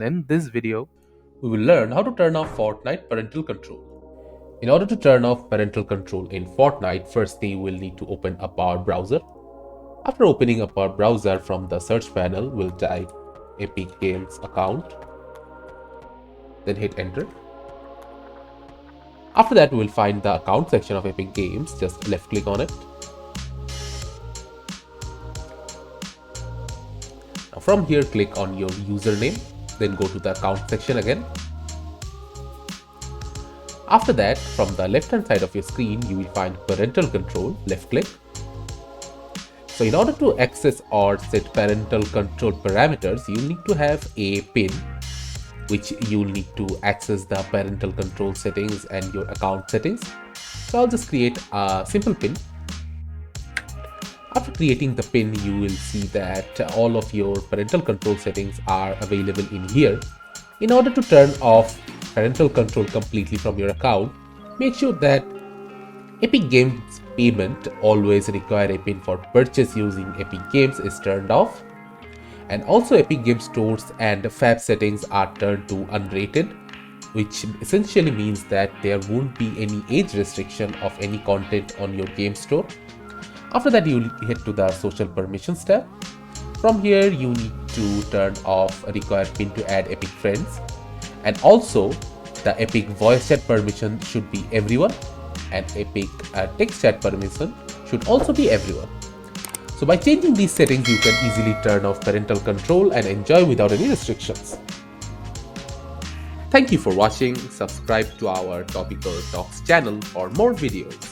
In this video, we will learn how to turn off Fortnite parental control. In order to turn off parental control in Fortnite, firstly you will need to open up our browser. After opening up our browser, from the search panel, we'll type Epic Games account, then hit enter. After that, we'll find the account section of Epic Games, just left click on it. Now from here, click on your username, then go to the account section again. After that, from the left hand side of your screen, you will find parental control, left click. So in order to access or set parental control parameters, you need to have a PIN, which you'll need to access the parental control settings and your account settings. So I'll just create a simple PIN. After creating the PIN, you will see that all of your parental control settings are available in here. In order to turn off parental control completely from your account, make sure that Epic Games payment always require a PIN for purchase using Epic Games is turned off. And also Epic Games stores and fab settings are turned to unrated, which essentially means that there won't be any age restriction of any content on your game store. After that, you will hit to the social permissions tab. From here, you need to turn off a required PIN to add Epic friends. And also, the Epic voice chat permission should be everyone, and Epic text chat permission should also be everyone. So by changing these settings, you can easily turn off parental control and enjoy without any restrictions. Thank you for watching. Subscribe to our Topical Talks channel for more videos.